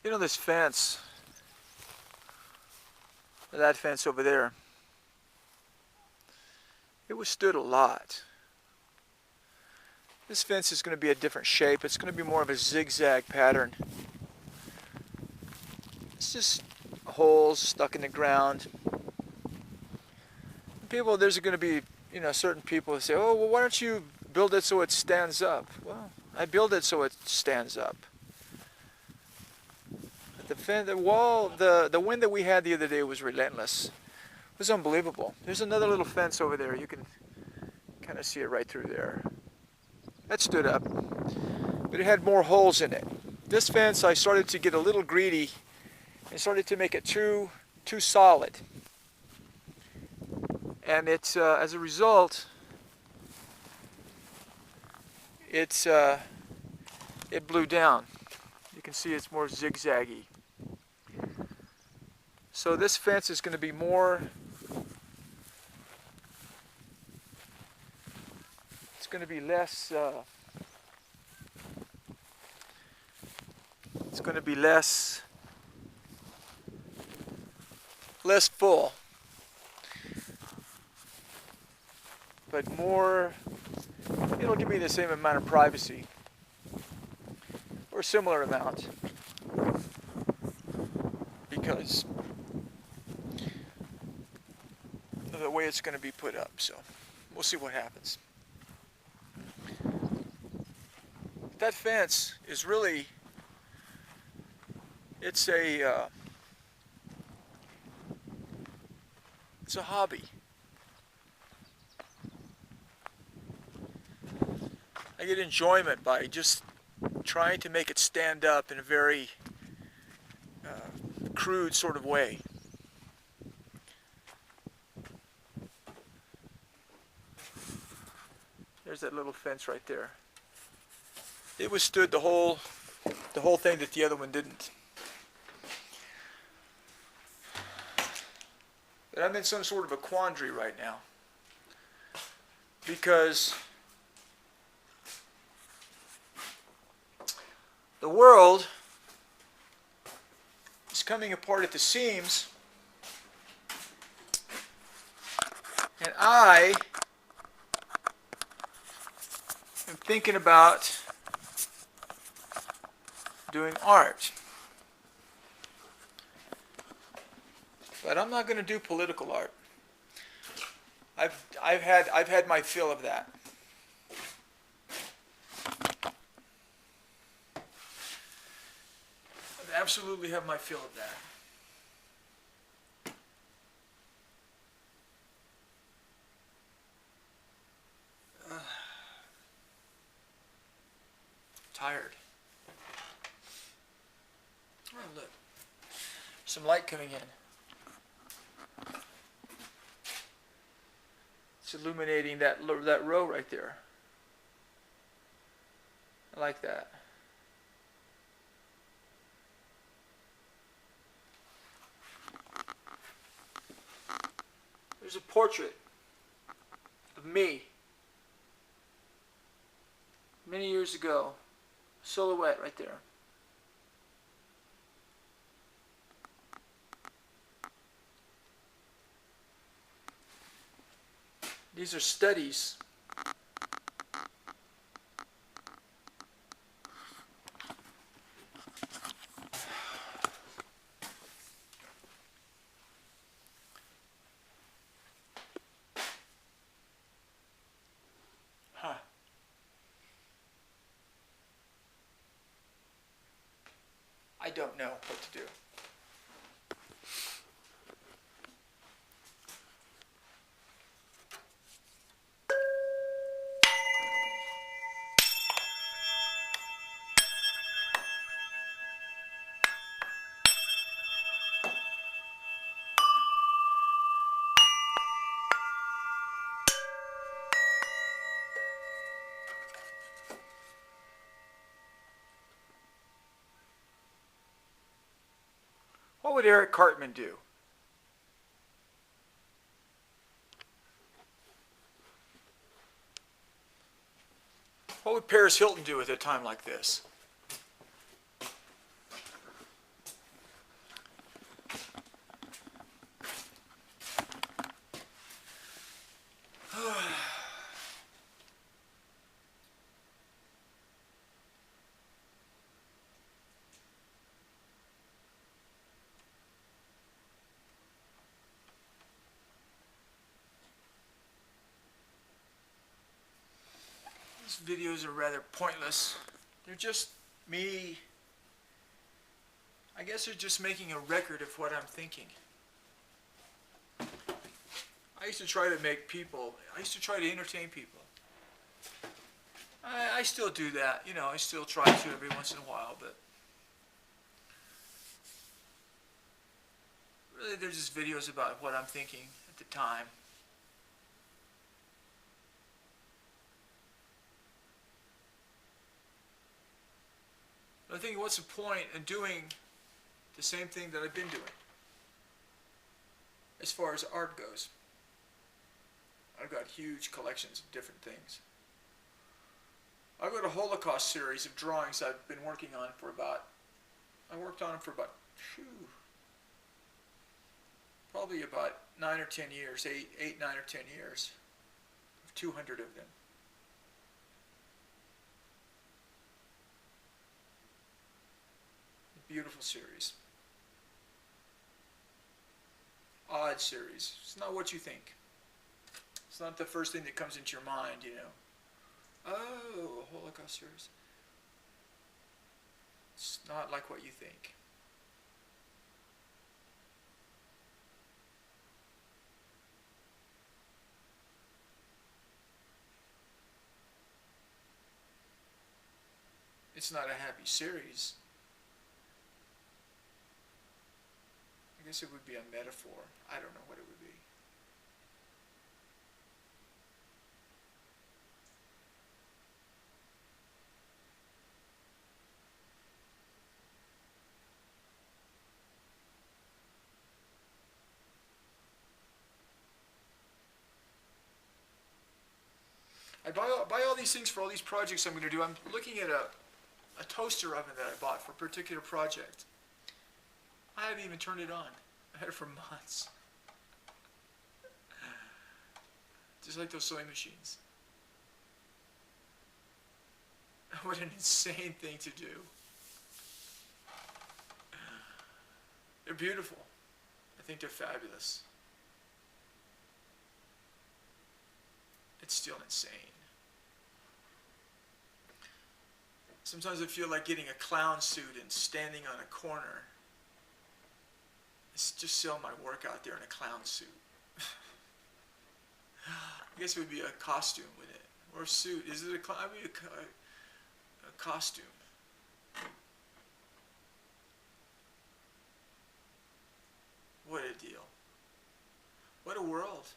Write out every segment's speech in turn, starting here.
You know this fence, that fence over there, it withstood a lot. This fence is going to be a different shape. It's going to be more of a zigzag pattern. It's just holes stuck in the ground. People, there's going to be, certain people who say, oh, well, why don't you build it so it stands up? Well, I build it so it stands up. The wall, the wind that we had the other day was relentless. It was unbelievable. There's another little fence over there. You can kind of see it right through there. That stood up, but it had more holes in it. This fence, I started to get a little greedy and started to make it too solid. And it's as a result, it blew down. You can see it's more zigzaggy. So this fence is going to be more, it's going to be less, it's going to be less full, but more, it'll give me the same amount of privacy, or similar amount, because of the way it's going to be put up. So we'll see what happens. That fence is really, it's a hobby. I get enjoyment by just trying to make it stand up in a very crude sort of way. There's that little fence right there. It withstood the whole thing that the other one didn't. But I'm in some sort of a quandary right now, because the world is coming apart at the seams, and I am thinking about doing art. But I'm not going to do political art. I've had my fill of that. I absolutely have my fill of that. Tired. Oh, look. Some light coming in. It's illuminating that row right there. I like that. There's a portrait of me many years ago. Silhouette right there. These are studies. Huh. I don't know what to do. What would Eric Cartman do? What would Paris Hilton do at a time like this? These videos are rather pointless. They're just me, I guess they're just making a record of what I'm thinking. I used to try to entertain people. I still do that, you know, I still try to every once in a while, but really they're just videos about what I'm thinking at the time. But I think what's the point in doing the same thing that I've been doing as far as art goes? I've got huge collections of different things. I've got a Holocaust series of drawings I've been working on for about, probably about 9 or 10 years, 9 or 10 years, 200 of them. Beautiful series. Odd series. It's not what you think. It's not the first thing that comes into your mind, you know. Oh, a Holocaust series. It's not like what you think. It's not a happy series. I guess it would be a metaphor. I don't know what it would be. I buy all these things for all these projects I'm going to do. I'm looking at a toaster oven that I bought for a particular project. I haven't even turned it on. I had it for months. Just like those sewing machines. What an insane thing to do. They're beautiful. I think they're fabulous. It's still insane. Sometimes I feel like getting a clown suit and standing on a corner. Just sell my work out there in a clown suit. I guess it would be a costume, wouldn't it? Or a suit. Is it a clown? I mean, a costume. What a deal. What a world.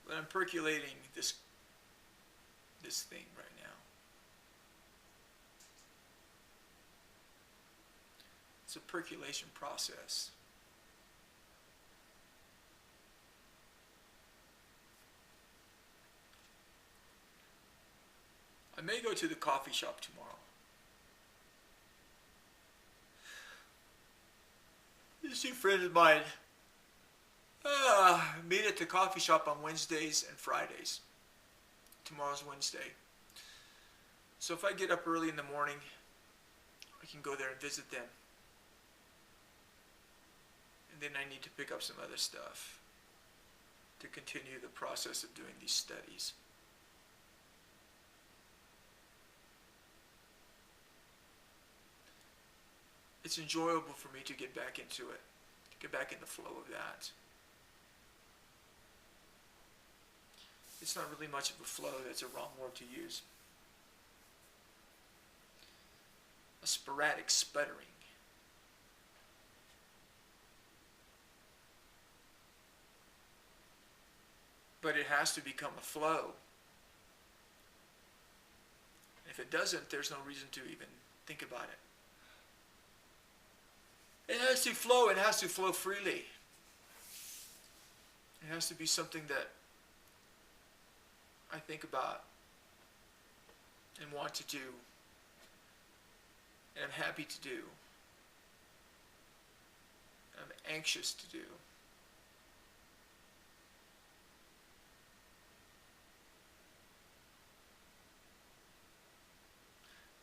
But I'm percolating this thing right now. It's a percolation process. I may go to the coffee shop tomorrow. These two friends of mine meet at the coffee shop on Wednesdays and Fridays. Tomorrow's Wednesday. So if I get up early in the morning, I can go there and visit them. And then I need to pick up some other stuff to continue the process of doing these studies. It's enjoyable for me to get back into it, to get back in the flow of that. It's not really much of a flow, that's a wrong word to use. A sporadic sputtering. But it has to become a flow. If it doesn't, there's no reason to even think about it. It has to flow, it has to flow freely. It has to be something that I think about and want to do and I'm happy to do. I'm anxious to do.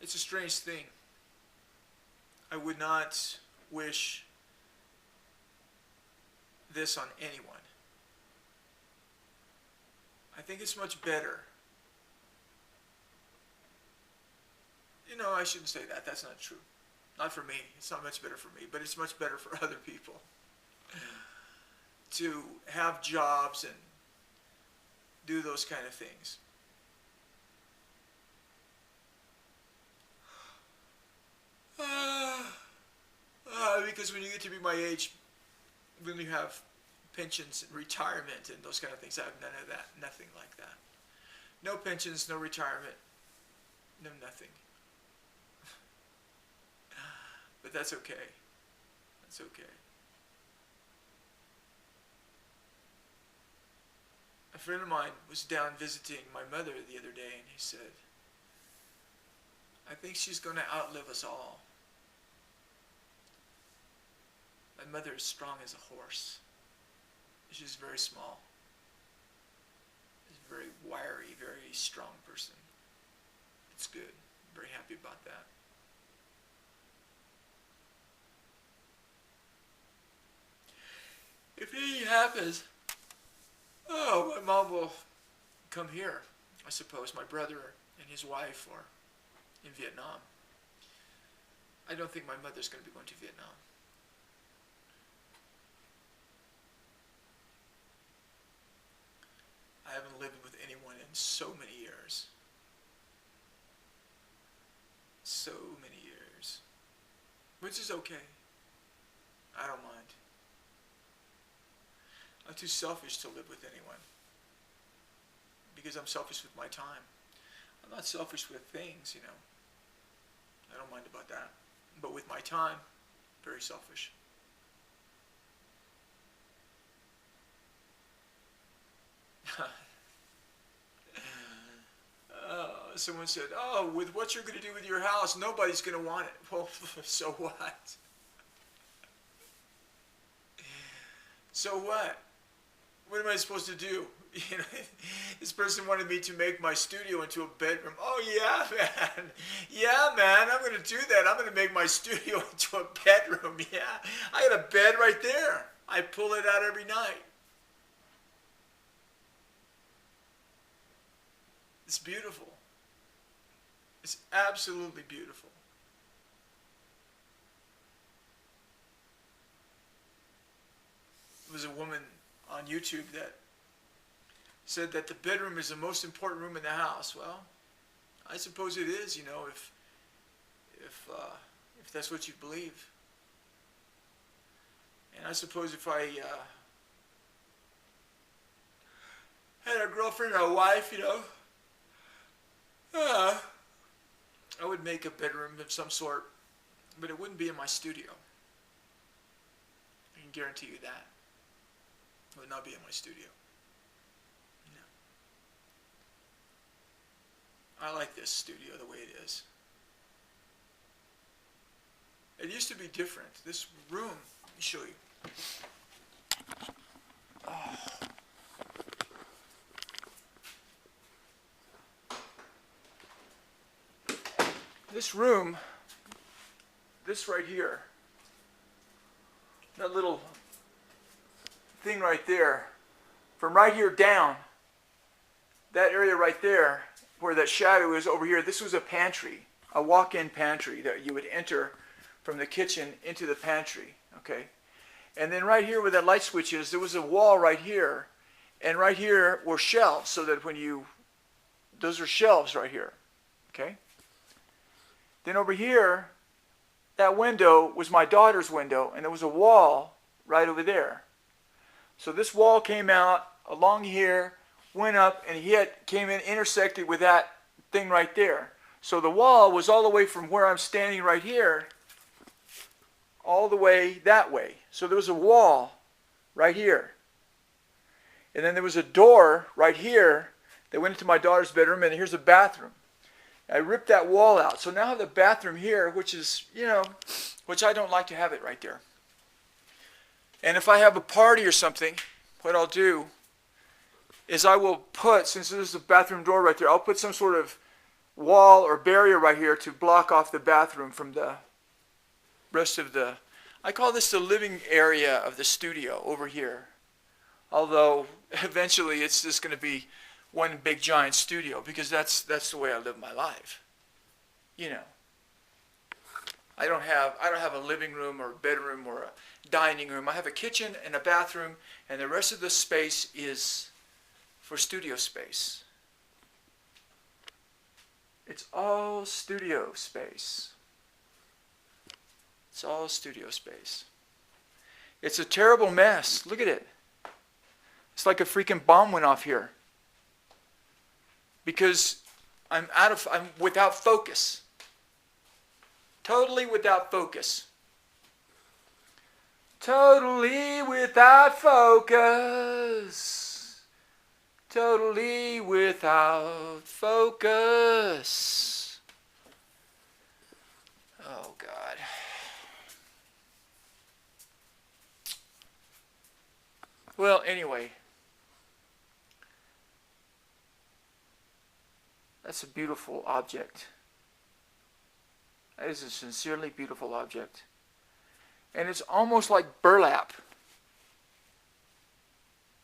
It's a strange thing. I would not wish this on anyone. I think it's much better. You know, I shouldn't say that. That's not true. Not for me. It's not much better for me, but it's much better for other people to have jobs and do those kind of things. Because when you get to be my age, when you have pensions and retirement and those kind of things, I have none of that. Nothing like that. No pensions, no retirement, no nothing. But that's okay. That's okay. A friend of mine was down visiting my mother the other day, and he said, I think she's going to outlive us all. My mother is strong as a horse. She's very small. She's a very wiry, very strong person. It's good. I'm very happy about that. If anything happens, my mom will come here, I suppose. My brother and his wife are in Vietnam. I don't think my mother's going to be going to Vietnam. I haven't lived with anyone in so many years. So many years. Which is okay. I don't mind. I'm too selfish to live with anyone. Because I'm selfish with my time. I'm not selfish with things, you know. I don't mind about that. But with my time, very selfish. Someone said, with what you're going to do with your house, nobody's going to want it. Well, so what? So what? What am I supposed to do? You know, this person wanted me to make my studio into a bedroom. Oh, yeah, man. Yeah, man, I'm going to do that. I'm going to make my studio into a bedroom. Yeah, I got a bed right there. I pull it out every night. It's beautiful. It's absolutely beautiful. There was a woman on YouTube that said that the bedroom is the most important room in the house. Well, I suppose it is, you know, if that's what you believe. And I suppose if I had a girlfriend or a wife, you know, I would make a bedroom of some sort, but it wouldn't be in my studio. I can guarantee you that. It would not be in my studio. No. I like this studio the way it is. It used to be different. This room, let me show you. This room, this right here, that little thing right there, from right here down, that area right there, where that shadow is over here, this was a pantry, a walk-in pantry that you would enter from the kitchen into the pantry, okay? And then right here where that light switch is, there was a wall right here, and right here were shelves, so that when you, those are shelves right here, okay? Then over here, that window was my daughter's window, and there was a wall right over there. So this wall came out along here, went up, and came in, intersected with that thing right there. So the wall was all the way from where I'm standing right here, all the way that way. So there was a wall right here. And then there was a door right here that went into my daughter's bedroom, and here's a bathroom. I ripped that wall out. So now I have the bathroom here, which is, you know, which I don't like to have it right there. And if I have a party or something, what I'll do is I will put, since there's a bathroom door right there, I'll put some sort of wall or barrier right here to block off the bathroom from the rest of the, I call this the living area of the studio over here. Although eventually it's just going to be one big giant studio because that's the way I live my life. You know, I don't have a living room or a bedroom or a dining room. I have a kitchen and a bathroom, and the rest of the space is for studio space. It's all studio space. It's all studio space. It's a terrible mess. Look at it. It's like a freaking bomb went off here. Because I'm without focus. Totally without focus. Totally without focus. Totally without focus. Oh, God. Well, anyway. That's a beautiful object. That is a sincerely beautiful object. And it's almost like burlap.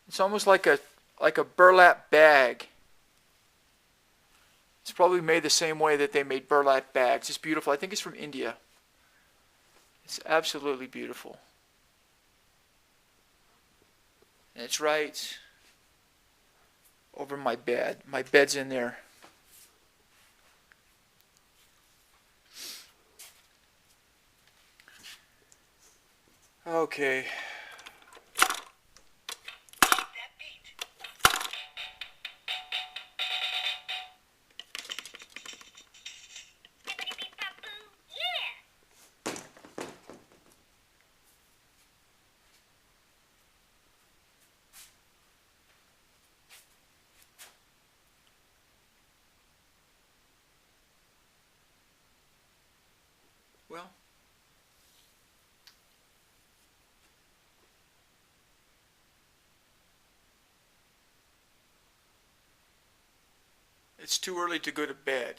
It's almost like a burlap bag. It's probably made the same way that they made burlap bags. It's beautiful. I think it's from India. It's absolutely beautiful. And it's right over my bed. My bed's in there. Okay. Well, it's too early to go to bed.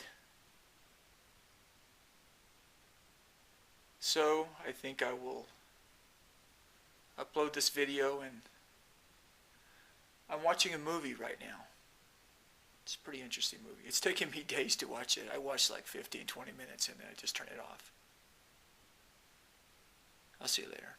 So I think I will upload this video, and I'm watching a movie right now. It's a pretty interesting movie. It's taken me days to watch it. I watched like 15, 20 minutes and then I just turn it off. I'll see you later.